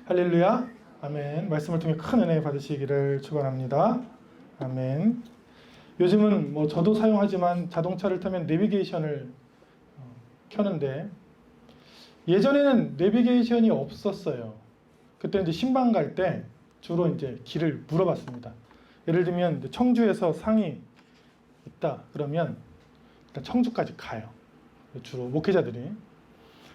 할렐루야. 아멘. 말씀을 통해 큰 은혜 받으시기를 축원합니다. 아멘. 요즘은 뭐 저도 사용하지만 자동차를 타면 내비게이션을 켜는데 예전에는 내비게이션이 없었어요. 그때 이제 신방 갈 때 주로 이제 길을 물어봤습니다. 예를 들면 청주에서 상이 있다 그러면 일단 청주까지 가요. 주로 목회자들이.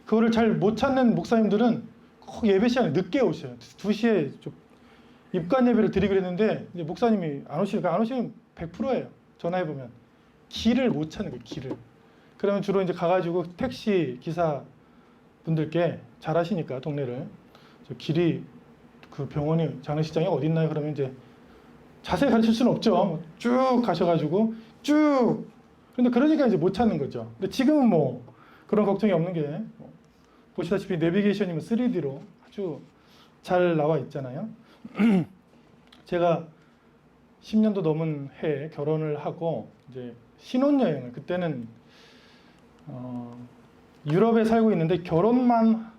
그거를 잘 못 찾는 목사님들은 꼭 예배 시간에 늦게 오셔요. 2시에 좀 입관 예배를 드리기로 했는데 이제 목사님이 안 오시면 100%예요. 전화해보면. 길을 못 찾는 거예요. 길을. 그러면 주로 이제 가가지고 택시 기사 분들께 잘 아시니까 동네를 저 길이 그 병원이 장례식장이 어디 있나요? 그러면 이제 자세히 가르칠 수는 없죠. 쭉 가셔가지고 쭉. 근데 그러니까 이제 못 찾는 거죠. 근데 지금은 뭐 그런 걱정이 없는 게 보시다시피 내비게이션이면 3D로 아주 잘 나와 있잖아요. 제가 10년도 넘은 해에 결혼을 하고 이제 신혼여행을 그때는 유럽에 살고 있는데 결혼만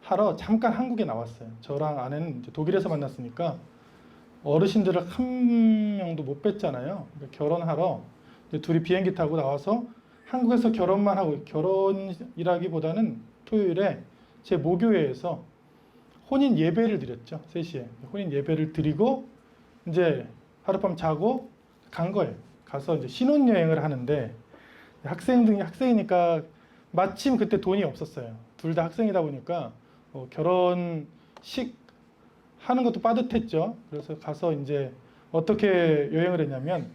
하러 잠깐 한국에 나왔어요. 저랑 아내는 이제 독일에서 만났으니까 어르신들을 한 명도 못 뵀잖아요. 그러니까 결혼하러 이제 둘이 비행기 타고 나와서 한국에서 결혼만 하고 결혼이라기보다는 토요일에 제 모교회에서 혼인 예배를 드렸죠. 3시에. 혼인 예배를 드리고 이제 하룻밤 자고 간 거예요. 가서 이제 신혼여행을 하는데 학생이니까 마침 그때 돈이 없었어요. 둘 다 학생이다 보니까 결혼식 하는 것도 빠듯했죠. 그래서 가서 이제 어떻게 여행을 했냐면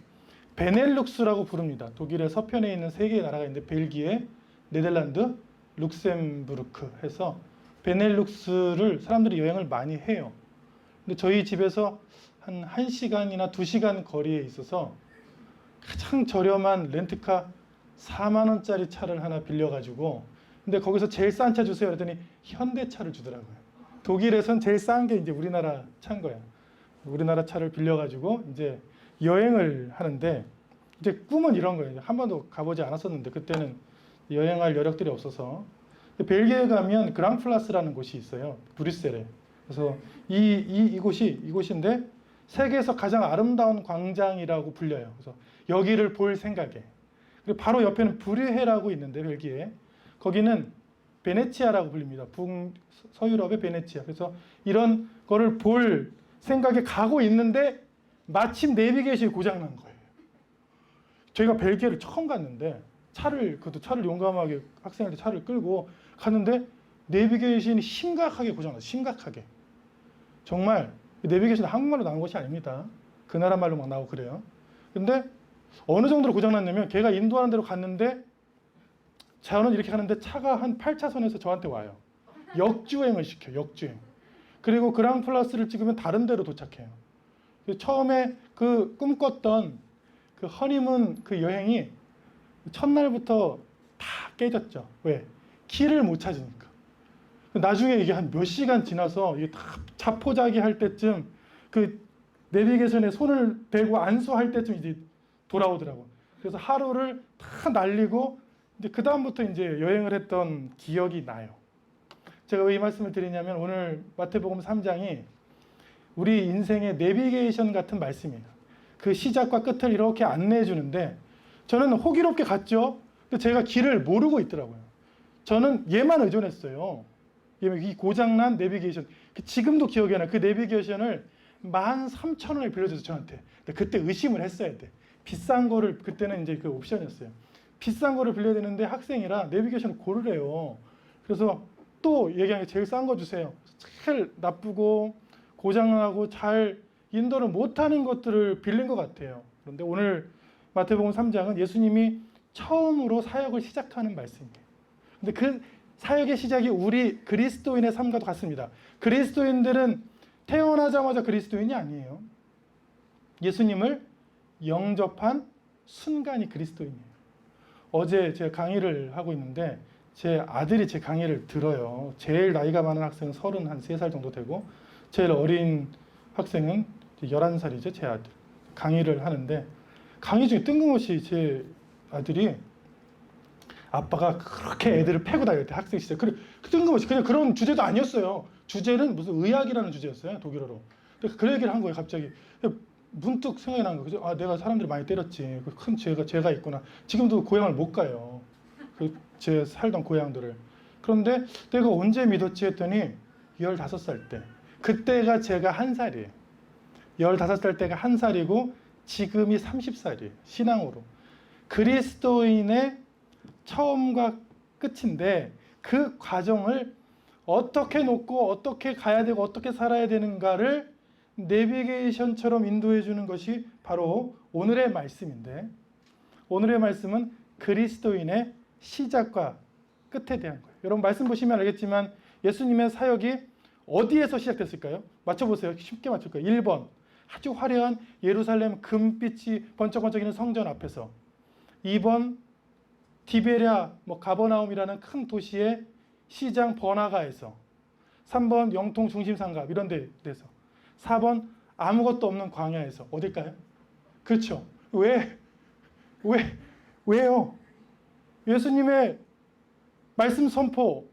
베넬룩스라고 부릅니다. 독일의 서편에 있는 3개의 나라가 있는데 벨기에, 네덜란드, 룩셈부르크 해서 베넬룩스를 사람들이 여행을 많이 해요. 근데 저희 집에서 한 1시간이나 2시간 거리에 있어서 가장 저렴한 렌트카 4만 원짜리 차를 하나 빌려가지고 근데 거기서 제일 싼 차 주세요 그랬더니 현대차를 주더라고요. 독일에선 제일 싼 게 이제 우리나라 차인 거야. 우리나라 차를 빌려가지고 이제 여행을 하는데 이제 꿈은 이런 거예요. 한 번도 가보지 않았었는데 그때는 여행할 여력들이 없어서 벨기에 가면 그랑플라스라는 곳이 있어요. 브뤼셀에. 그래서 이곳인데 세계에서 가장 아름다운 광장이라고 불려요. 그래서 여기를 볼 생각에. 그리고 바로 옆에는 브류헤라고 있는데 벨기에. 거기는 베네치아라고 불립니다. 서유럽의 베네치아. 그래서 이런 거를 볼 생각에 가고 있는데 마침 내비게이션이 고장난 거예요. 저희가 벨기에를 처음 갔는데 그것도 차를 용감하게 학생한테 차를 끌고 갔는데 내비게이션이 심각하게 고장났어요. 심각하게. 정말 내비게이션이 한국말로 나온 것이 아닙니다. 그 나라 말로 막 나오고 그래요. 근데 어느 정도로 고장났냐면 걔가 인도하는 데로 갔는데 저는 이렇게 가는데 차가 한 8차선에서 저한테 와요. 역주행을 시켜요. 역주행. 그리고 그랑플라스를 찍으면 다른 데로 도착해요. 처음에 그 꿈꿨던 그 허니문 그 여행이 첫날부터 다 깨졌죠. 왜? 길을 못 찾으니까. 나중에 이게 한 몇 시간 지나서 이게 다 자포자기 할 때쯤 그 내비게이션에 손을 대고 안수할 때쯤 이제 돌아오더라고. 그래서 하루를 다 날리고 이제 그 다음부터 이제 여행을 했던 기억이 나요. 제가 왜 이 말씀을 드리냐면 오늘 마태복음 3장이 우리 인생의 내비게이션 같은 말씀이에요. 그 시작과 끝을 이렇게 안내해 주는데 저는 호기롭게 갔죠. 근데 제가 길을 모르고 있더라고요. 저는 얘만 의존했어요. 이 고장난 내비게이션. 지금도 기억이 나요. 그 내비게이션을 13,000원에 빌려줘서 저한테. 근데 그때 의심을 했어야 돼. 비싼 거를 그때는 이제 그 옵션이었어요. 비싼 거를 빌려야 되는데 학생이라 내비게이션을 고르래요. 그래서 또 얘기한 게 제일 싼 거 주세요. 제일 나쁘고 고장나고 잘 인도를 못하는 것들을 빌린 것 같아요. 그런데 오늘 마태복음 3장은 예수님이 처음으로 사역을 시작하는 말씀이에요. 근데 그 사역의 시작이 우리 그리스도인의 삶과도 같습니다. 그리스도인들은 태어나자마자 그리스도인이 아니에요. 예수님을 영접한 순간이 그리스도인이에요. 어제 제가 강의를 하고 있는데 제 아들이 제 강의를 들어요. 제일 나이가 많은 학생은 33살 정도 되고 제일 어린 학생은 11살이죠. 제 아들. 강의를 하는데 강의 중에 뜬금없이 제 아들이 아빠가 그렇게 애들을 패고 다닐 때 학생 시절 뜬금없이 그냥 그런 주제도 아니었어요. 주제는 무슨 의학이라는 주제였어요. 독일어로. 근데 그 얘기를 한 거예요. 갑자기. 문득 생각이 난 거예요. 아, 내가 사람들을 많이 때렸지. 큰 죄가 있구나. 지금도 고향을 못 가요. 제 살던 고향들을. 그런데 내가 언제 믿었지 했더니 15살 때. 그때가 제가 1살이에요. 15살 때가 1살이고 지금이 30살이에요. 신앙으로. 그리스도인의 처음과 끝인데 그 과정을 어떻게 놓고 어떻게 가야 되고 어떻게 살아야 되는가를 내비게이션처럼 인도해 주는 것이 바로 오늘의 말씀인데, 오늘의 말씀은 그리스도인의 시작과 끝에 대한 거예요. 여러분 말씀 보시면 알겠지만 예수님의 사역이 어디에서 시작됐을까요? 맞춰보세요. 쉽게 맞출 거예요. 1번 아주 화려한 예루살렘 금빛이 번쩍번쩍이는 성전 앞에서, 2번 디베랴 가버나움이라는 큰 도시의 시장 번화가에서, 3번 영통 중심 상갑 이런 데서, 4번 아무것도 없는 광야에서. 어딜까요? 그렇죠. 왜요? 예수님의 말씀 선포,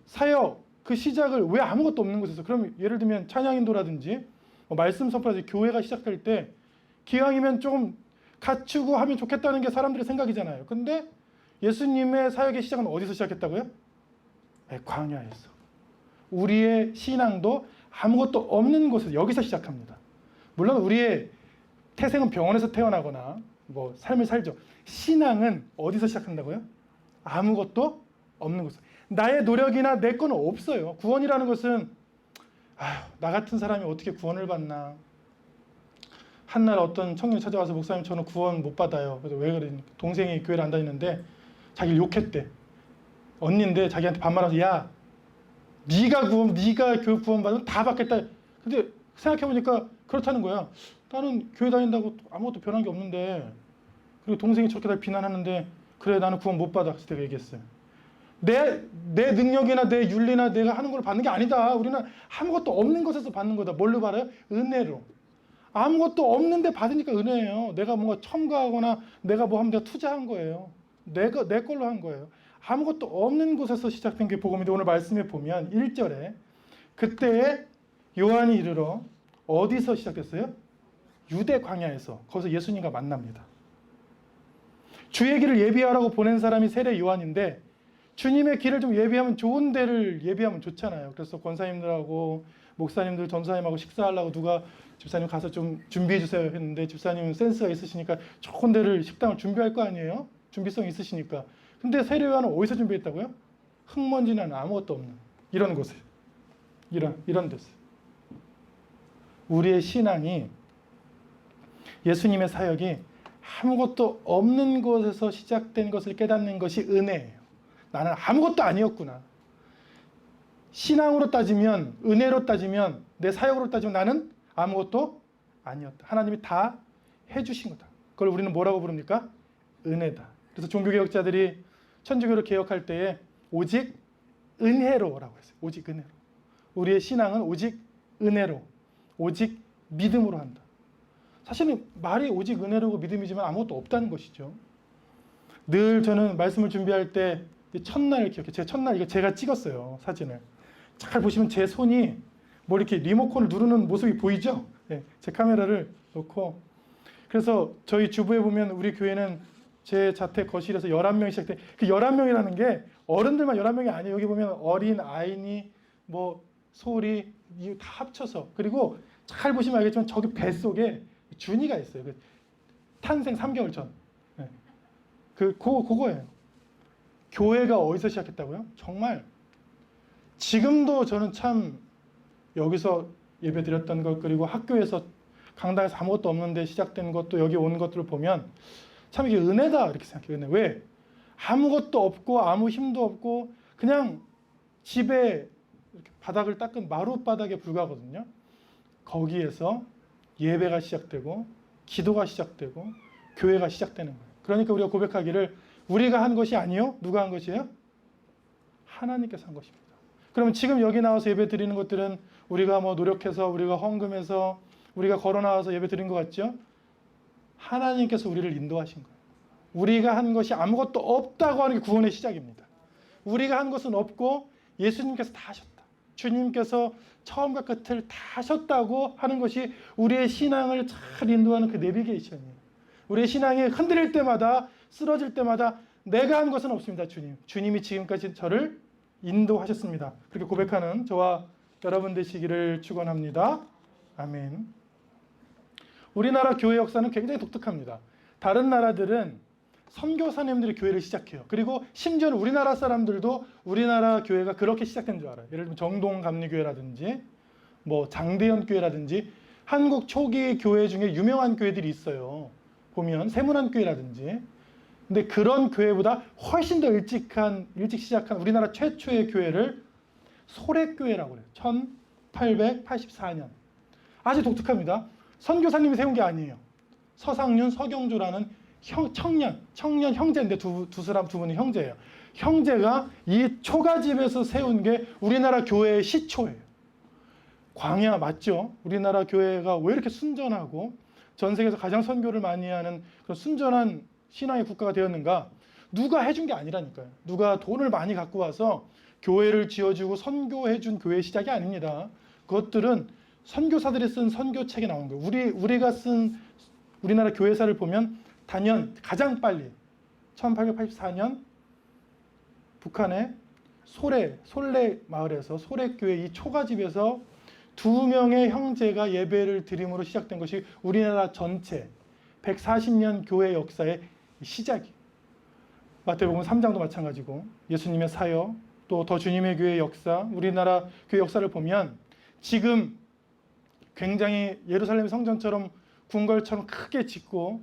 사역, 그 시작을 왜 아무것도 없는 곳에서? 그럼 예를 들면 찬양인도라든지 말씀 선포라든지 교회가 시작될 때 기왕이면 좀 갖추고 하면 좋겠다는 게 사람들의 생각이잖아요. 근데 예수님의 사역의 시작은 어디서 시작했다고요? 네, 광야에서. 우리의 신앙도 아무것도 없는 곳에서, 여기서 시작합니다. 물론 우리의 태생은 병원에서 태어나거나 삶을 살죠. 신앙은 어디서 시작한다고요? 아무것도 없는 곳에서. 나의 노력이나 내 거는 없어요. 구원이라는 것은 나 같은 사람이 어떻게 구원을 받나. 한날 어떤 청년이 찾아와서 목사님 저는 구원 못 받아요. 그래서 왜 그러니? 동생이 교회를 안 다니는데 자기를 욕했대. 언니인데 자기한테 반말하면서 야 네가 교회 구원 받으면 다 받겠다. 근데 생각해보니까 그렇다는 거야. 나는 교회 다닌다고 아무것도 변한 게 없는데, 그리고 동생이 저렇게 다 비난하는데 그래 나는 구원 못 받아. 그래서 내가 얘기했어요. 내 능력이나 내 윤리나 내가 하는 걸 받는 게 아니다. 우리는 아무것도 없는 것에서 받는 거다. 뭘로 받아요? 은혜로. 아무것도 없는데 받으니까 은혜예요. 내가 뭔가 첨가하거나 내가 뭐 하면 내가 투자한 거예요. 내 걸로 한 거예요. 아무것도 없는 곳에서 시작된 게 복음인데, 오늘 말씀에 보면 1절에 그때에 요한이 이르러 어디서 시작됐어요? 유대 광야에서. 거기서 예수님과 만납니다. 주의 길을 예비하라고 보낸 사람이 세례 요한인데, 주님의 길을 좀 예비하면 좋은 데를 예비하면 좋잖아요. 그래서 권사님들하고 목사님들, 전사님하고 식사하려고 누가 집사님 가서 좀 준비해 주세요 했는데, 집사님은 센스가 있으시니까 좋은 데를 식당을 준비할 거 아니에요? 준비성 있으시니까. 근데 세례 요한은 어디서 준비했다고요? 흙먼지는 아무것도 없는 이런 곳에, 이런 데서. 우리의 신앙이, 예수님의 사역이 아무것도 없는 곳에서 시작된 것을 깨닫는 것이 은혜예요. 나는 아무것도 아니었구나. 신앙으로 따지면, 은혜로 따지면, 내 사역으로 따지면 나는 아무것도 아니었다. 하나님이 다 해주신 거다. 그걸 우리는 뭐라고 부릅니까? 은혜다. 그래서 종교개혁자들이 천주교를 개혁할 때에 오직 은혜로라고 했어요. 오직 은혜로. 우리의 신앙은 오직 은혜로, 오직 믿음으로 한다. 사실은 말이 오직 은혜로고 믿음이지만 아무것도 없다는 것이죠. 늘 저는 말씀을 준비할 때 첫날 기억해요. 제 첫날 이거 제가 찍었어요. 사진을. 잘 보시면 제 손이 이렇게 리모컨을 누르는 모습이 보이죠? 네, 제 카메라를 놓고. 그래서 저희 주부에 보면 우리 교회는 제 자택 거실에서 11명이 시작돼. 그 11명이라는 게 어른들만 11명이 아니에요. 여기 보면 어린 아이니 소리 다 합쳐서. 그리고 잘 보시면 알겠지만 저기 뱃속에 준이가 있어요. 그 탄생 3개월 전. 네. 그거예요. 교회가 어디서 시작했다고요? 정말 지금도 저는 참 여기서 예배 드렸던 것, 그리고 학교에서 강당에서 아무것도 없는데 시작된 것도 여기 온 것들을 보면 참 이게 은혜다 이렇게 생각해요. 은혜. 왜? 아무것도 없고 아무 힘도 없고 그냥 집에 이렇게 바닥을 닦은 마룻바닥에 불과하거든요. 거기에서 예배가 시작되고 기도가 시작되고 교회가 시작되는 거예요. 그러니까 우리가 고백하기를 우리가 한 것이 아니요. 누가 한 것이에요? 하나님께서 한 것입니다. 그러면 지금 여기 나와서 예배 드리는 것들은 우리가 노력해서, 우리가 헌금해서, 우리가 걸어 나와서 예배 드린 것 같죠? 하나님께서 우리를 인도하신 거예요. 우리가 한 것이 아무것도 없다고 하는 게 구원의 시작입니다. 우리가 한 것은 없고 예수님께서 다 하셨다. 주님께서 처음과 끝을 다 하셨다고 하는 것이 우리의 신앙을 잘 인도하는 그 내비게이션이에요. 우리의 신앙이 흔들릴 때마다, 쓰러질 때마다 내가 한 것은 없습니다. 주님이 지금까지 저를 인도하셨습니다. 그렇게 고백하는 저와 여러분 되시기를 축원합니다. 아멘. 우리나라 교회 역사는 굉장히 독특합니다. 다른 나라들은 선교사님들이 교회를 시작해요. 그리고 심지어는 우리나라 사람들도 우리나라 교회가 그렇게 시작된 줄 알아요. 예를 들면 정동감리교회라든지 뭐 장대현 교회라든지 한국 초기 교회 중에 유명한 교회들이 있어요. 보면 세문안교회라든지. 근데 그런 교회보다 훨씬 더 일찍 시작한 우리나라 최초의 교회를 소래교회라고 해요. 1884년. 아주 독특합니다. 선교사님이 세운 게 아니에요. 서상륜, 서경조라는 청년 형제인데 두 분이 형제예요. 형제가 이 초가집에서 세운 게 우리나라 교회의 시초예요. 광야 맞죠? 우리나라 교회가 왜 이렇게 순전하고 전 세계에서 가장 선교를 많이 하는 그런 순전한 신앙의 국가가 되었는가? 누가 해준 게 아니라니까요. 누가 돈을 많이 갖고 와서 교회를 지어주고 선교해준 교회의 시작이 아닙니다. 그것들은 선교사들이 쓴 선교책에 나온 거예요. 우리가 쓴 우리나라 교회사를 보면 단연 가장 빨리 1884년 북한의 솔레 마을에서 소래교회 이 초가집에서 2명의 형제가 예배를 드림으로 시작된 것이 우리나라 전체 140년 교회 역사의 시작이에요. 마태복음 3장도 마찬가지고 예수님의 사역 또 더 주님의 교회 역사 우리나라 교회 역사를 보면 지금 굉장히 예루살렘 성전처럼 궁궐처럼 크게 짓고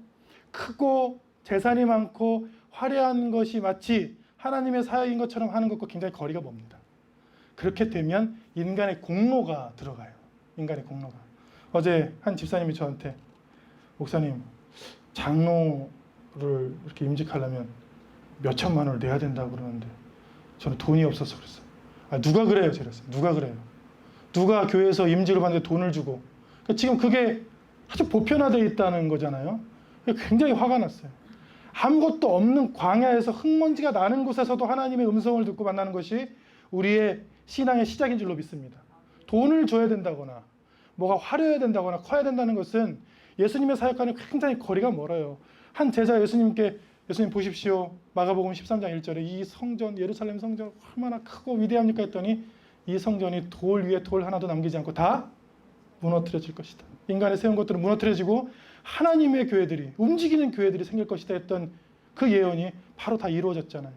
크고 재산이 많고 화려한 것이 마치 하나님의 사역인 것처럼 하는 것과 굉장히 거리가 멉니다. 그렇게 되면 인간의 공로가 들어가요. 인간의 공로가. 어제 한 집사님이 저한테 목사님 장로를 이렇게 임직하려면 몇 천만 원을 내야 된다고 그러는데 저는 돈이 없어서 그랬어요. 누가 그래요? 저랬어요. 누가 그래요? 누가 교회에서 임직을 받는데 돈을 주고. 그러니까 지금 그게 아주 보편화되어 있다는 거잖아요. 굉장히 화가 났어요. 아무것도 없는 광야에서 흙먼지가 나는 곳에서도 하나님의 음성을 듣고 만나는 것이 우리의 신앙의 시작인 줄로 믿습니다. 돈을 줘야 된다거나 뭐가 화려해야 된다거나 커야 된다는 것은 예수님의 사역과는 굉장히 거리가 멀어요. 한 제자 예수님께 예수님 보십시오. 마가복음 13장 1절에 이 성전 예루살렘 성전 얼마나 크고 위대합니까 했더니 이 성전이 돌 위에 돌 하나도 남기지 않고 다 무너뜨려질 것이다. 인간이 세운 것들은 무너뜨려지고 하나님의 교회들이 움직이는 교회들이 생길 것이다 했던 그 예언이 바로 다 이루어졌잖아요.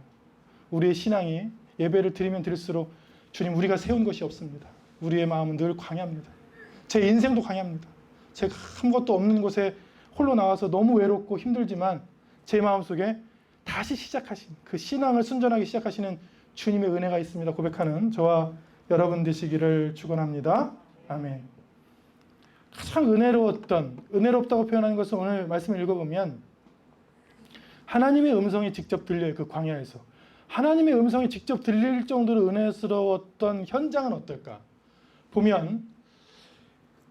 우리의 신앙이 예배를 드리면 드릴수록 주님 우리가 세운 것이 없습니다. 우리의 마음은 늘 광야입니다. 제 인생도 광야입니다. 제가 아무것도 없는 곳에 홀로 나와서 너무 외롭고 힘들지만 제 마음속에 다시 시작하신 그 신앙을 순전하게 시작하시는 주님의 은혜가 있습니다. 고백하는 저와 여러분 되시기를 축원합니다. 아멘. 가장 은혜롭다고 표현하는 것은 오늘 말씀을 읽어보면 하나님의 음성이 직접 들려요. 그 광야에서. 하나님의 음성이 직접 들릴 정도로 은혜스러웠던 현장은 어떨까? 보면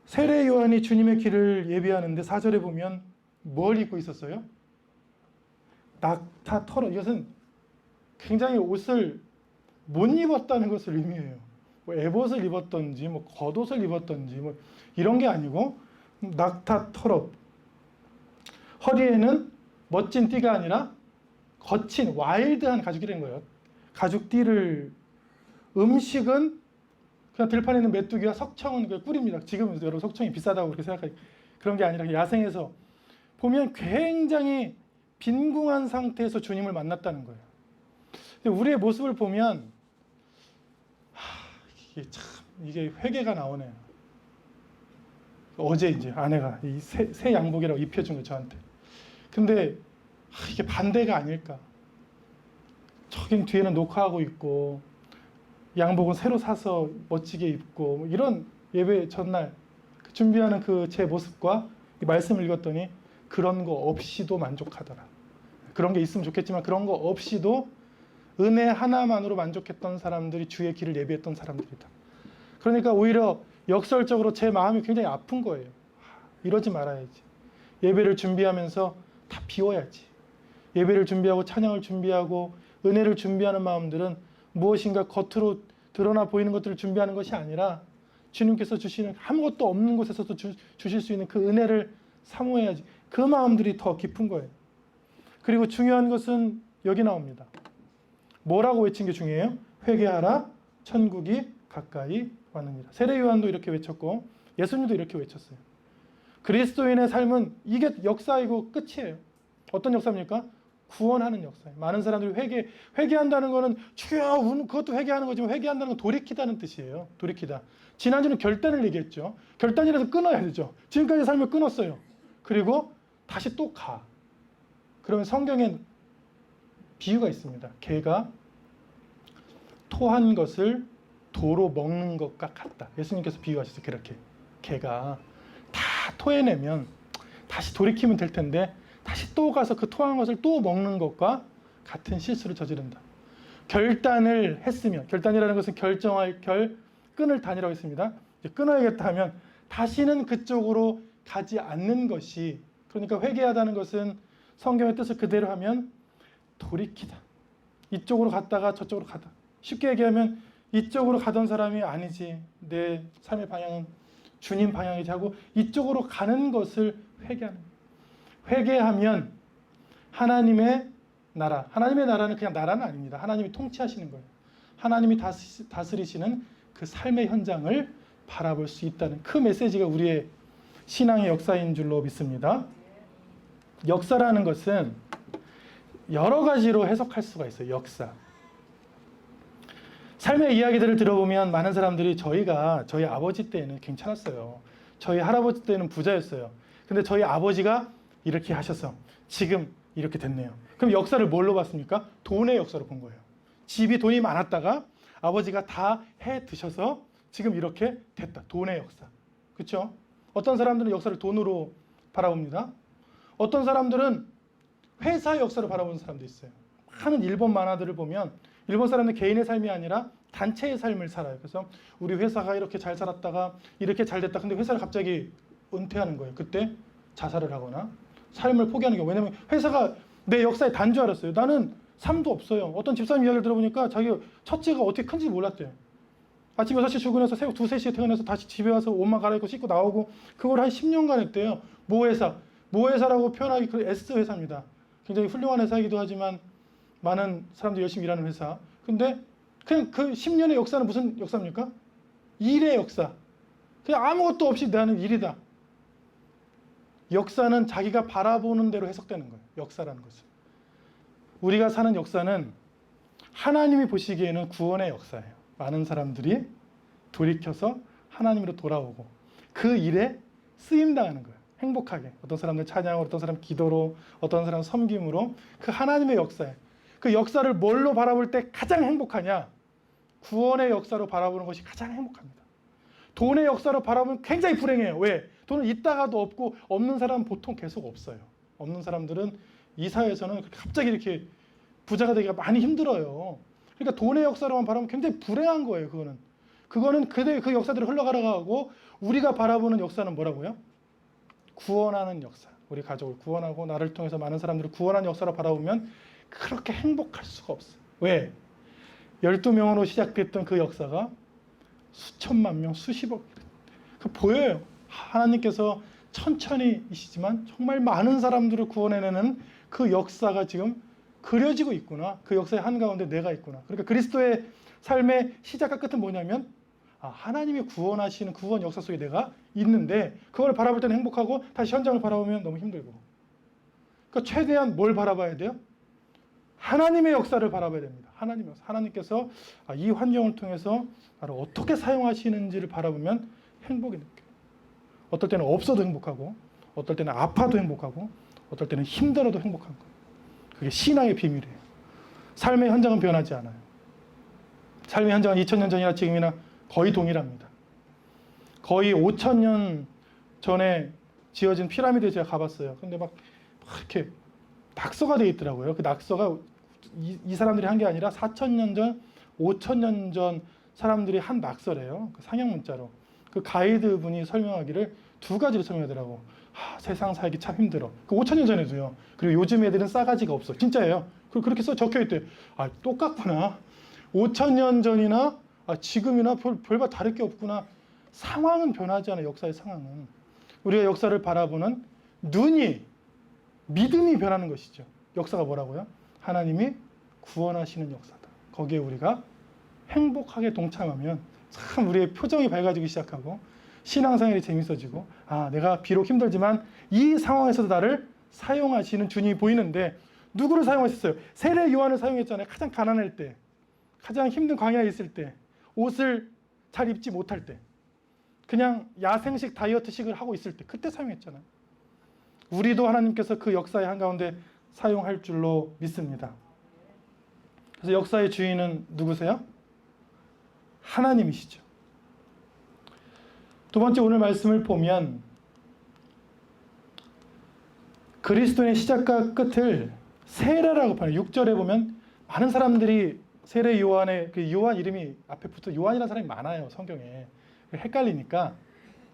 세례 요한이 주님의 길을 예비하는데 4절에 보면 뭘 입고 있었어요? 낙타 털옷. 이것은 굉장히 옷을 못 입었다는 것을 의미해요. 뭐 에봇을 입었던지 뭐 겉옷을 입었던지 뭐 이런 게 아니고 낙타 털옷. 허리에는 멋진 띠가 아니라 거친 와일드한 가죽이라는 거예요. 가죽띠를. 음식은 그냥 들판에 있는 메뚜기와 석청은 꿀입니다. 지금 여러분 석청이 비싸다고 그렇게 생각하지 그런 게 아니라 야생에서 보면 굉장히 빈궁한 상태에서 주님을 만났다는 거예요. 우리의 모습을 보면 이게 회개가 나오네요. 어제 이제 아내가 이 새 양복이라고 입혀준 거예요 저한테. 근데 이게 반대가 아닐까. 저긴 뒤에는 녹화하고 있고 양복은 새로 사서 멋지게 입고 이런 예배 전날 준비하는 그 제 모습과 이 말씀을 읽었더니 그런 거 없이도 만족하더라. 그런 게 있으면 좋겠지만 그런 거 없이도 은혜 하나만으로 만족했던 사람들이 주의 길을 예비했던 사람들이다. 그러니까 오히려 역설적으로 제 마음이 굉장히 아픈 거예요. 이러지 말아야지. 예배를 준비하면서 다 비워야지. 예배를 준비하고 찬양을 준비하고 은혜를 준비하는 마음들은 무엇인가 겉으로 드러나 보이는 것들을 준비하는 것이 아니라 주님께서 주시는 아무것도 없는 곳에서도 주실 수 있는 그 은혜를 사모해야지. 그 마음들이 더 깊은 거예요. 그리고 중요한 것은 여기 나옵니다. 뭐라고 외친 게 중요해요? 회개하라, 천국이 가까이 왔느니라. 세례 요한도 이렇게 외쳤고 예수님도 이렇게 외쳤어요. 그리스도인의 삶은 이게 역사이고 끝이에요. 어떤 역사입니까? 구원하는 역사예요. 많은 사람들이 회개한다는 거는 주여 그것도 회개하는 거지만 회개한다는 건 돌이키다는 뜻이에요. 돌이키다. 지난주는 결단을 얘기했죠. 결단이라도 끊어야 되죠. 지금까지 삶을 끊었어요. 그리고 다시 또 가. 그러면 성경엔 비유가 있습니다. 개가 토한 것을 도로 먹는 것과 같다. 예수님께서 비유하셨어요. 그렇게 개가 다 토해내면 다시 돌이키면 될 텐데 다시 또 가서 그 토한 것을 또 먹는 것과 같은 실수를 저지른다. 결단을 했으면, 결단이라는 것은 결정할 끊을 단이라고 했습니다. 끊어야겠다 하면 다시는 그쪽으로 가지 않는 것이, 그러니까 회개하다는 것은 성경의 뜻을 그대로 하면 돌이키다. 이쪽으로 갔다가 저쪽으로 가다. 쉽게 얘기하면 이쪽으로 가던 사람이 아니지, 내 삶의 방향은 주님 방향이지 하고 이쪽으로 가는 것을 회개하는 거예요. 회개하면 하나님의 나라는 그냥 나라는 아닙니다. 하나님이 통치하시는 거예요. 하나님이 다스리시는 그 삶의 현장을 바라볼 수 있다는 그 메시지가 우리의 신앙의 역사인 줄로 믿습니다. 역사라는 것은 여러 가지로 해석할 수가 있어요. 역사. 삶의 이야기들을 들어보면 많은 사람들이 저희 아버지 때는 괜찮았어요. 저희 할아버지 때는 부자였어요. 근데 저희 아버지가 이렇게 하셔서 지금 이렇게 됐네요. 그럼 역사를 뭘로 봤습니까? 돈의 역사로 본 거예요. 집이 돈이 많았다가 아버지가 다 해 드셔서 지금 이렇게 됐다. 돈의 역사. 그렇죠? 어떤 사람들은 역사를 돈으로 바라봅니다. 어떤 사람들은 회사 역사로 바라보는 사람도 있어요. 많은 일본 만화들을 보면 일본 사람은 개인의 삶이 아니라 단체의 삶을 살아요. 그래서 우리 회사가 이렇게 잘 살았다가 이렇게 잘 됐다. 근데 회사를 갑자기 은퇴하는 거예요. 그때 자살을 하거나 삶을 포기하는 경우. 왜냐면 회사가 내 역사의 단줄 알았어요. 나는 삶도 없어요. 어떤 집사님 이야기를 들어보니까 자기 첫째가 어떻게 큰지 몰랐대요. 아침 6시 출근해서 새벽 2, 3시에 퇴근해서 다시 집에 와서 옷만 갈아입고 씻고 나오고 그걸 한 10년간 했대요. 모회사라고 표현하기 그 S회사입니다. 굉장히 훌륭한 회사이기도 하지만 많은 사람들이 열심히 일하는 회사. 근데 그냥 그 10년의 역사는 무슨 역사입니까? 일의 역사. 그냥 아무것도 없이 나는 일이다. 역사는 자기가 바라보는 대로 해석되는 거예요. 역사라는 것은. 우리가 사는 역사는 하나님이 보시기에는 구원의 역사예요. 많은 사람들이 돌이켜서 하나님으로 돌아오고 그 일에 쓰임당하는 거예요. 행복하게. 어떤 사람들 찬양으로, 어떤 사람 기도로, 어떤 사람 섬김으로 그 하나님의 역사에 그 역사를 뭘로 바라볼 때 가장 행복하냐? 구원의 역사로 바라보는 것이 가장 행복합니다. 돈의 역사로 바라보면 굉장히 불행해요. 왜? 돈은 있다가도 없고 없는 사람은 보통 계속 없어요. 없는 사람들은 이 사회에서는 갑자기 이렇게 부자가 되기가 많이 힘들어요. 그러니까 돈의 역사로만 바라보면 굉장히 불행한 거예요. 그거는 그 역사들이 흘러가고 우리가 바라보는 역사는 뭐라고요? 구원하는 역사. 우리 가족을 구원하고 나를 통해서 많은 사람들을 구원하는 역사로 바라보면 그렇게 행복할 수가 없어요. 왜? 12명으로 시작됐던 그 역사가 수천만 명, 수십억. 보여요. 하나님께서 천천히이시지만 정말 많은 사람들을 구원해내는 그 역사가 지금 그려지고 있구나. 그 역사의 한가운데 내가 있구나. 그러니까 그리스도의 삶의 시작과 끝은 뭐냐면 하나님이 구원하시는 구원 역사 속에 내가 있는데 그걸 바라볼 때는 행복하고 다시 현장을 바라보면 너무 힘들고. 그러니까 최대한 뭘 바라봐야 돼요? 하나님의 역사를 바라봐야 됩니다. 하나님의 역사. 하나님께서 이 환경을 통해서 나를 어떻게 사용하시는지를 바라보면 행복이 느껴요. 어떨 때는 없어도 행복하고 어떨 때는 아파도 행복하고 어떨 때는 힘들어도 행복한 거예요. 그게 신앙의 비밀이에요. 삶의 현장은 변하지 않아요. 삶의 현장은 2000년 전이나 지금이나 거의 동일합니다. 거의 5000년 전에 지어진 피라미드에 제가 가봤어요. 근데 막 이렇게 낙서가 되어 있더라고요. 그 낙서가 이 사람들이 한 게 아니라 4000년 전, 5000년 전 사람들이 한 낙서래요. 그 상형 문자로. 그 가이드 분이 설명하기를 두 가지로 설명하더라고. 세상 살기 참 힘들어. 그 5000년 전에도요. 그리고 요즘 애들은 싸가지가 없어. 진짜예요. 그렇게 적혀 있대요. 똑같구나. 5000년 전이나 지금이나 별반 다를 게 없구나. 상황은 변하지 않아요. 역사의 상황은. 우리가 역사를 바라보는 눈이, 믿음이 변하는 것이죠. 역사가 뭐라고요? 하나님이 구원하시는 역사다. 거기에 우리가 행복하게 동참하면 참 우리의 표정이 밝아지기 시작하고 신앙생활이 재밌어지고, 내가 비록 힘들지만 이 상황에서도 나를 사용하시는 주님이 보이는데, 누구를 사용하셨어요? 세례 요한을 사용했잖아요. 가장 가난할 때, 가장 힘든 광야에 있을 때, 옷을 잘 입지 못할 때, 그냥 야생식 다이어트식을 하고 있을 때, 그때 사용했잖아요. 우리도 하나님께서 그 역사의 한가운데 사용할 줄로 믿습니다. 그래서 역사의 주인은 누구세요? 하나님이시죠. 두 번째, 오늘 말씀을 보면 그리스도의 시작과 끝을 세례라고 표현해요. 6절에 보면 많은 사람들이 세례 요한의 그 요한 이름이 앞에 붙어 요한이라는 사람이 많아요. 성경에. 헷갈리니까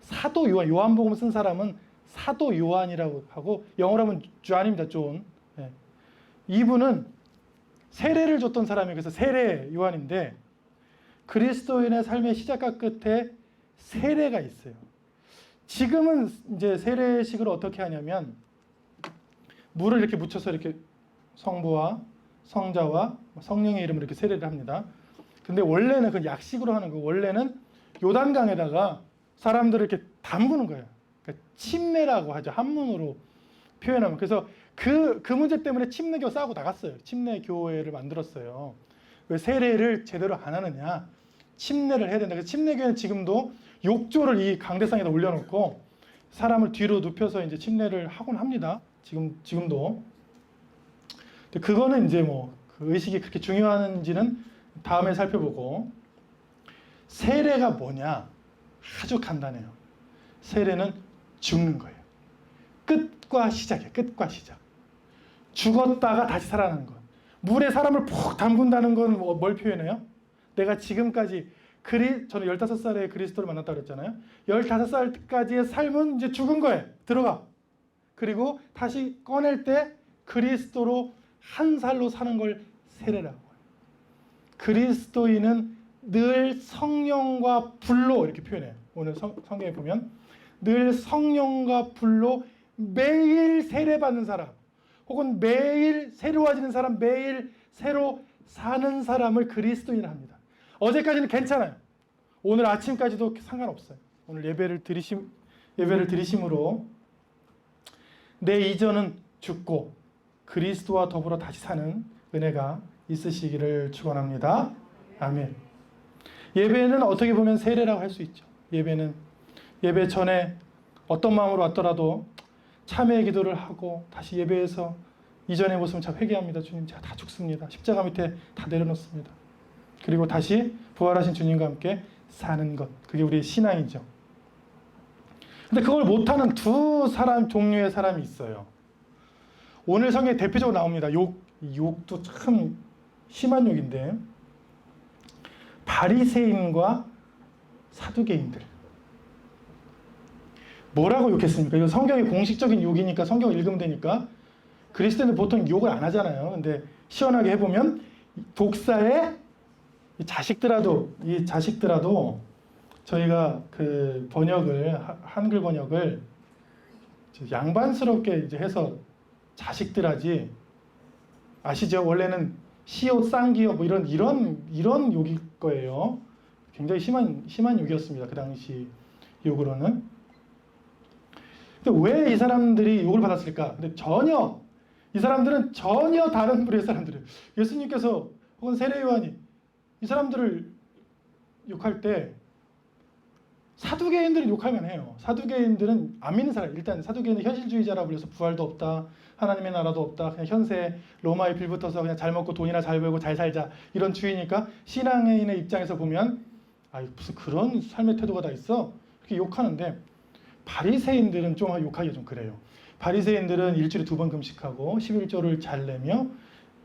사도 요한, 요한복음 쓴 사람은 사도 요한이라고 하고, 영어로 하면 존입니다. 존. 이분은 세례를 줬던 사람이에요. 그래서 세례 요한인데, 그리스도인의 삶의 시작과 끝에 세례가 있어요. 지금은 이제 세례식을 어떻게 하냐면 물을 이렇게 묻혀서 이렇게 성부와 성자와 성령의 이름으로 이렇게 세례를 합니다. 근데 원래는 그 약식으로 하는 거, 원래는 요단강에다가 사람들을 이렇게 담그는 거예요. 그러니까 침례라고 하죠. 한문으로 표현하면. 그래서 그 문제 때문에 침례교 싸우고 나갔어요. 침례교회를 만들었어요. 왜 세례를 제대로 안 하느냐? 침례를 해야 된다. 그래서 침례교회는 지금도 욕조를 이 강대상에다 올려놓고 사람을 뒤로 눕혀서 이제 침례를 하곤 합니다. 지금도. 근데 그거는 이제 그 의식이 그렇게 중요한지는 다음에 살펴보고, 세례가 뭐냐? 아주 간단해요. 세례는 죽는 거예요. 끝과 시작이에요. 끝과 시작. 죽었다가 다시 살아나는 것. 물에 사람을 푹 담근다는 건 뭘 표현해요? 내가 지금까지 저는 15살에 그리스도를 만났다고 그랬잖아요. 15살까지의 삶은 이제 죽은 거예요. 들어가. 그리고 다시 꺼낼 때 그리스도로 한 살로 사는 걸 세례라고 해요. 그리스도인은 늘 성령과 불로, 이렇게 표현해요. 오늘 성경에 보면 늘 성령과 불로 매일 세례받는 사람, 혹은 매일 새로워지는 사람, 매일 새로 사는 사람을 그리스도인이라 합니다. 어제까지는 괜찮아요. 오늘 아침까지도 상관없어요. 오늘 예배를 드리심으로 내 이전은 죽고 그리스도와 더불어 다시 사는 은혜가 있으시기를 축원합니다. 아멘. 예배는 어떻게 보면 세례라고 할 수 있죠. 예배 전에 어떤 마음으로 왔더라도 참회의 기도를 하고 다시 예배에서 이전의 모습을 참 회개합니다. 주님, 제가 다 죽습니다. 십자가 밑에 다 내려놓습니다. 그리고 다시 부활하신 주님과 함께 사는 것, 그게 우리의 신앙이죠. 근데 그걸 못하는 두 종류의 사람이 있어요. 오늘 성경에 대표적으로 나옵니다. 욕도 참 심한 욕인데, 바리새인과 사두개인들. 뭐라고 욕했습니까? 이거 성경의 공식적인 욕이니까 성경 읽으면 되니까. 그리스도인은 보통 욕을 안 하잖아요. 근데 시원하게 해보면, 독사의 이 자식들아도 저희가 그 번역을, 한글 번역을 양반스럽게 이제 해서 자식들하지, 아시죠? 원래는 시옷 쌍기어 뭐 이런 욕일 거예요. 굉장히 심한 욕이었습니다. 그 당시 욕으로는. 근데 왜 이 사람들이 욕을 받았을까? 근데 이 사람들은 전혀 다른 부류의 사람들이에요. 예수님께서 혹은 세례 요한이 이 사람들을 욕할 때 사두개인들은 욕하면 해요. 사두개인들은 안 믿는 사람. 일단 사두개인은 현실주의자라고 불려서 부활도 없다, 하나님의 나라도 없다, 그냥 현세 로마에 빌붙어서 그냥 잘 먹고 돈이나 잘 벌고 잘 살자, 이런 주의니까 신앙인의 입장에서 보면 무슨 그런 삶의 태도가 다 있어? 이렇게 욕하는데, 바리새인들은 좀 욕하기가 좀 그래요. 바리새인들은 일주일에 2번 금식하고 11조를 잘 내며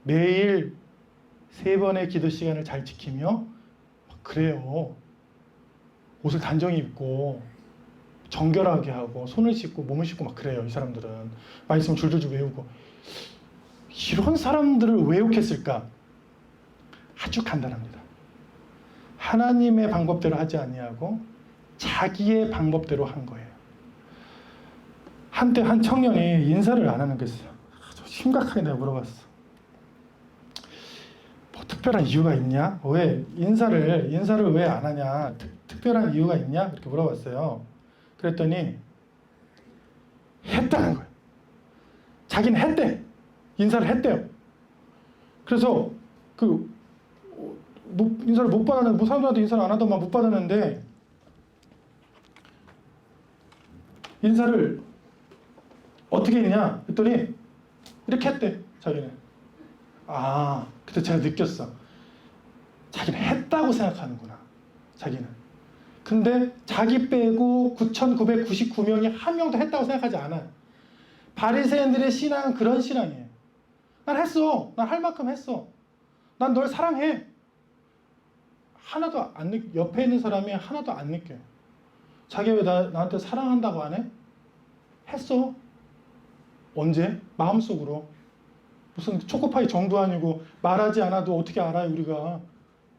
매일 3번의 기도 시간을 잘 지키며 그래요. 옷을 단정히 입고 정결하게 하고 손을 씻고 몸을 씻고 막 그래요. 이 사람들은 말씀 줄줄줄 외우고. 이런 사람들을 왜 욕했을까? 아주 간단합니다. 하나님의 방법대로 하지 아니하고 자기의 방법대로 한 거예요. 한때 한 청년이 인사를 안 하는 게 있어요. 심각하게 내가 물어봤어. 뭐 특별한 이유가 있냐? 왜 인사를 왜 안 하냐? 특별한 이유가 있냐? 그렇게 물어봤어요. 그랬더니 했다는 거예요. 자기는 했대. 인사를 했대요. 그래서 인사를 못 받았는데, 뭐 사람들한테 인사를 안 하더만 못 받았는데, 인사를 어떻게 했냐? 그랬더니 이렇게 했대. 자기는. 그때 제가 느꼈어. 자기는 했다고 생각하는구나. 자기는. 근데 자기 빼고 9,999명이 한 명도 했다고 생각하지 않아. 바리새인들의 신앙은 그런 신앙이에요. 난 했어. 난 할 만큼 했어. 난 널 사랑해. 하나도 안 느껴. 옆에 있는 사람이 하나도 안 느껴요. 자기 왜 나한테 사랑한다고 안 해? 했어. 언제? 마음속으로. 무슨 초코파이 정도 아니고 말하지 않아도 어떻게 알아요, 우리가.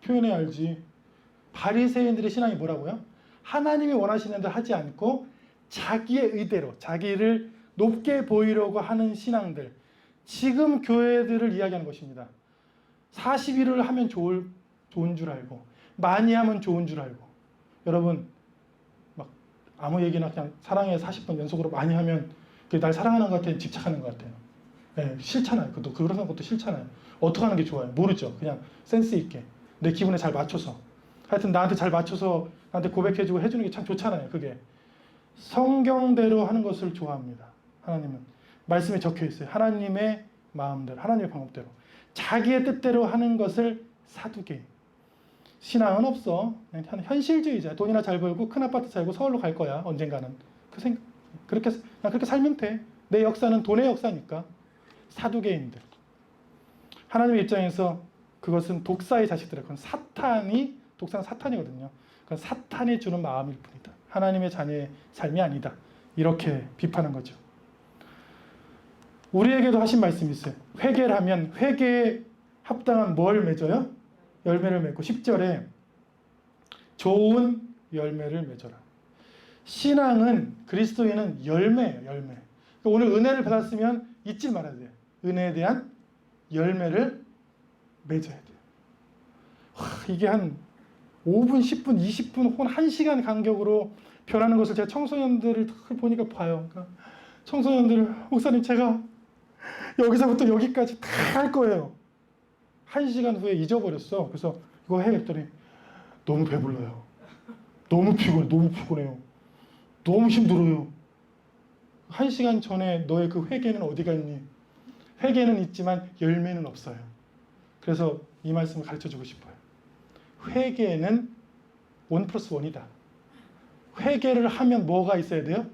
표현해야 알지. 바리새인들의 신앙이 뭐라고요? 하나님이 원하시는 대로 하지 않고 자기의 의대로, 자기를 높게 보이려고 하는 신앙들. 지금 교회들을 이야기하는 것입니다. 40일을 하면 좋은 줄 알고, 많이 하면 좋은 줄 알고. 여러분, 막 아무 얘기나 그냥 사랑해 40분 연속으로 많이 하면 날 사랑하는 것 같아요? 집착하는 것 같아요? 네, 싫잖아요. 그런 것도 싫잖아요. 어떻게 하는 게 좋아요? 모르죠. 그냥 센스 있게. 내 기분에 잘 맞춰서. 하여튼 나한테 잘 맞춰서 나한테 고백해주고 해주는 게 참 좋잖아요. 그게. 성경대로 하는 것을 좋아합니다. 하나님은. 말씀에 적혀 있어요. 하나님의 마음대로, 하나님의 방법대로. 자기의 뜻대로 하는 것을 사두개. 신앙은 없어. 그냥 현실주의자. 돈이나 잘 벌고 큰 아파트 살고 서울로 갈 거야. 언젠가는. 그렇게 살면 돼. 내 역사는 돈의 역사니까. 사두개인들. 하나님의 입장에서 그것은 독사의 자식들이야. 그건 독사는 사탄이거든요. 그건 사탄이 주는 마음일 뿐이다. 하나님의 자녀의 삶이 아니다. 이렇게 비판한 거죠. 우리에게도 하신 말씀이 있어요. 회개를 하면 회개에 합당한 뭘 맺어요? 열매를 맺고 10절에 좋은 열매를 맺어라. 신앙은, 그리스도인은 열매예요. 열매. 그러니까 오늘 은혜를 받았으면 잊지 말아야 돼요. 은혜에 대한 열매를 맺어야 돼요. 이게 한 5분, 10분, 20분 혹은 1시간 간격으로 변하는 것을 제가 청소년들을 보니까 봐요. 그러니까 청소년들, 목사님 제가 여기서부터 여기까지 다 할 거예요. 1시간 후에 잊어버렸어. 그래서 이거 해야겠더니 너무 배불러요. 너무 피곤해요. 너무 힘들어요. 1시간 전에 너의 그 회개는 어디가 있니? 회개는 있지만 열매는 없어요. 그래서 이 말씀을 가르쳐주고 싶어요. 회개는 1+1이다. 회개를 하면 뭐가 있어야 돼요?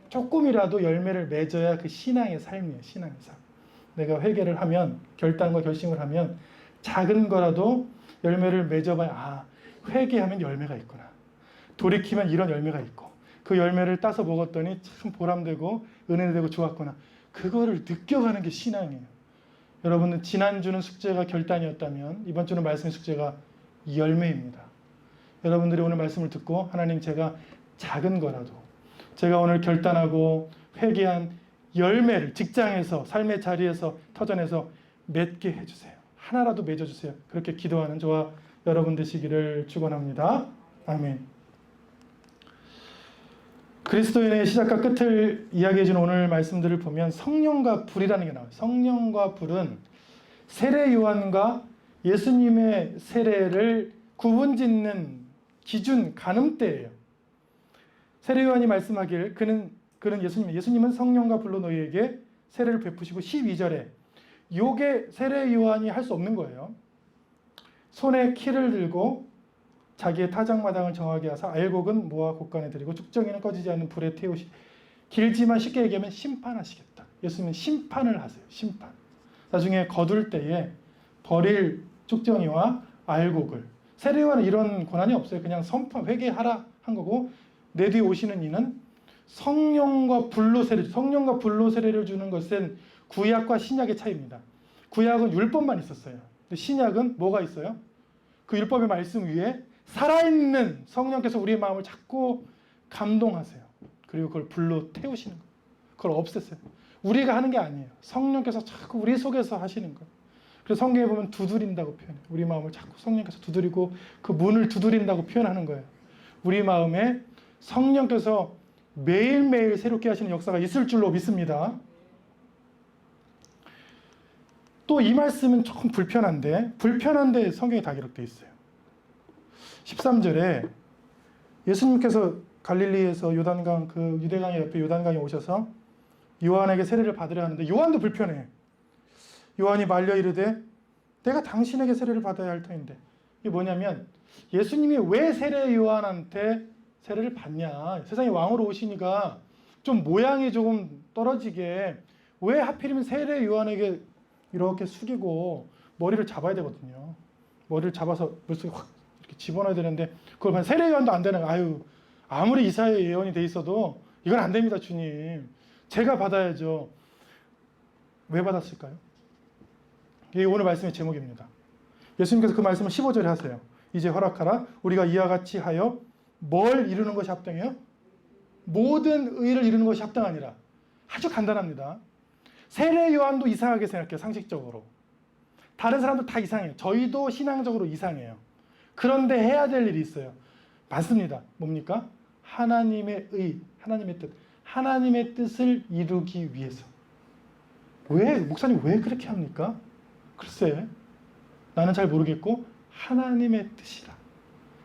조금이라도 열매를 맺어야 그 신앙의 삶이에요. 신앙의 삶. 내가 회개를 하면, 결단과 결심을 하면 작은 거라도 열매를 맺어봐야 회개하면 열매가 있구나. 돌이키면 이런 열매가 있고 그 열매를 따서 먹었더니 참 보람되고 은혜되고 좋았구나. 그거를 느껴가는 게 신앙이에요. 여러분은 지난주는 숙제가 결단이었다면 이번 주는 말씀의 숙제가 열매입니다. 여러분들이 오늘 말씀을 듣고 하나님, 제가 작은 거라도 제가 오늘 결단하고 회개한 열매를 직장에서, 삶의 자리에서, 터전에서 맺게 해주세요. 하나라도 맺어주세요. 그렇게 기도하는 저와 여러분 되시기를 축원합니다. 아멘. 그리스도인의 시작과 끝을 이야기해 주는 오늘 말씀들을 보면 성령과 불이라는 게 나와요. 성령과 불은 세례 요한과 예수님의 세례를 구분짓는 기준, 가늠대예요. 세례 요한이 말씀하길 그는 예수님은 성령과 불로 너희에게 세례를 베푸시고 12절에 요게 세례 요한이 할 수 없는 거예요. 손에 키를 들고 자기의 타작마당을 정하게 하사 알곡은 모아 곳간에 들이고 쭉정이는 꺼지지 않는 불에 태우시. 길지만 쉽게 얘기하면 심판하시겠다. 예수님은 심판을 하세요. 심판. 나중에 거둘 때에 버릴 쭉정이와 알곡을. 세례 요한은 이런 권한이 없어요. 그냥 선포, 회개하라 한 거고, 내 뒤에 오시는 이는 성령과 불로 세례를 주는 것은 구약과 신약의 차이입니다. 구약은 율법만 있었어요. 근데 신약은 뭐가 있어요? 그 율법의 말씀 위에 살아있는 성령께서 우리의 마음을 자꾸 감동하세요. 그리고 그걸 불로 태우시는 거예요. 그걸 없애세요. 우리가 하는 게 아니에요. 성령께서 자꾸 우리 속에서 하시는 거예요. 그래서 성경에 보면 두드린다고 표현해요. 우리 마음을 자꾸 성령께서 두드리고 그 문을 두드린다고 표현하는 거예요. 우리 마음에 성령께서 매일매일 새롭게 하시는 역사가 있을 줄로 믿습니다. 또 이 말씀은 조금 불편한데 성경에 다 기록되어 있어요. 13절에 예수님께서 갈릴리에서 요단강, 그 유대강 옆에 요단강에 오셔서 요한에게 세례를 받으려 하는데 요한도 불편해. 요한이 말려 이르되 내가 당신에게 세례를 받아야 할 터인데. 이게 뭐냐면 예수님이 왜 세례 요한한테 세례를 받냐. 세상에 왕으로 오시니까 좀 모양이 조금 떨어지게 왜 하필이면 세례 요한에게 이렇게 숙이고 머리를 잡아야 되거든요. 머리를 잡아서 물속에 확 이렇게 집어넣어야 되는데 그걸 세례 요한도 안 되는 거예요. 아유, 아무리 이사야 예언이 돼 있어도 이건 안 됩니다, 주님. 제가 받아야죠. 왜 받았을까요? 이게 오늘 말씀의 제목입니다. 예수님께서 그 말씀을 15절에 하세요. 이제 허락하라. 우리가 이와 같이 하여 뭘 이루는 것이 합당해요? 모든 의를 이루는 것이 합당하니라. 아주 간단합니다. 세례 요한도 이상하게 생각해요. 상식적으로. 다른 사람도 다 이상해요. 저희도 신앙적으로 이상해요. 그런데 해야 될 일이 있어요. 맞습니다. 뭡니까? 하나님의 의, 하나님의 뜻. 하나님의 뜻을 이루기 위해서. 왜? 목사님 왜 그렇게 합니까? 글쎄, 나는 잘 모르겠고 하나님의 뜻이라.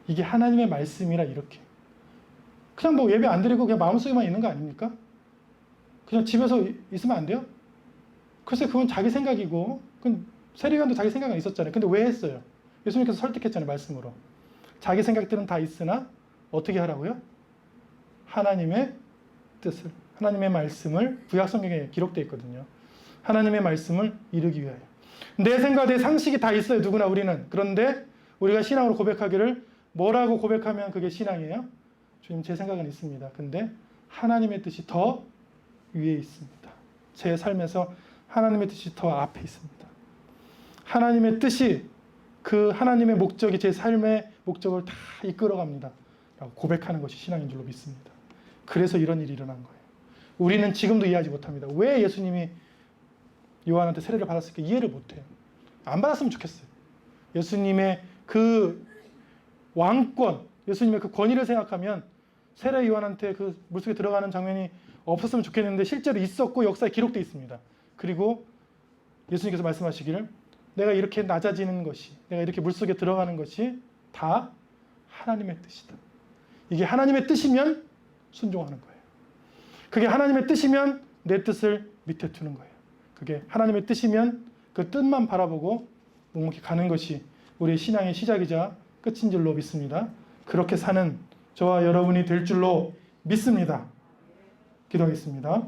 이게 하나님의 말씀이라 이렇게. 그냥 뭐 예배 안 드리고 그냥 마음속에만 있는 거 아닙니까? 그냥 집에서 있으면 안 돼요? 글쎄, 그건 자기 생각이고, 그건 세례요한도 자기 생각은 있었잖아요. 근데 왜 했어요? 예수님께서 설득했잖아요, 말씀으로. 자기 생각들은 다 있으나 어떻게 하라고요? 하나님의 뜻을, 하나님의 말씀을 구약성경에 기록되어 있거든요. 하나님의 말씀을 이루기 위하여. 내 생각, 내 상식이 다 있어요, 누구나 우리는. 그런데 우리가 신앙으로 고백하기를 뭐라고 고백하면 그게 신앙이에요? 주님, 제 생각은 있습니다. 근데 하나님의 뜻이 더 위에 있습니다. 제 삶에서 하나님의 뜻이 더 앞에 있습니다. 하나님의 뜻이, 그 하나님의 목적이 제 삶의 목적을 다 이끌어갑니다. 라고 고백하는 것이 신앙인 줄로 믿습니다. 그래서 이런 일이 일어난 거예요. 우리는 지금도 이해하지 못합니다. 왜 예수님이 요한한테 세례를 받았을까 이해를 못해요. 안 받았으면 좋겠어요. 예수님의 그 왕권, 예수님의 그 권위를 생각하면 세례 요한한테 그 물속에 들어가는 장면이 없었으면 좋겠는데 실제로 있었고 역사에 기록되어 있습니다. 그리고 예수님께서 말씀하시기를 내가 이렇게 낮아지는 것이, 내가 이렇게 물속에 들어가는 것이 다 하나님의 뜻이다. 이게 하나님의 뜻이면 순종하는 거예요. 그게 하나님의 뜻이면 내 뜻을 밑에 두는 거예요. 그게 하나님의 뜻이면 그 뜻만 바라보고 묵묵히 가는 것이 우리의 신앙의 시작이자 끝인 줄로 믿습니다. 그렇게 사는 저와 여러분이 될 줄로 믿습니다. 기도하겠습니다.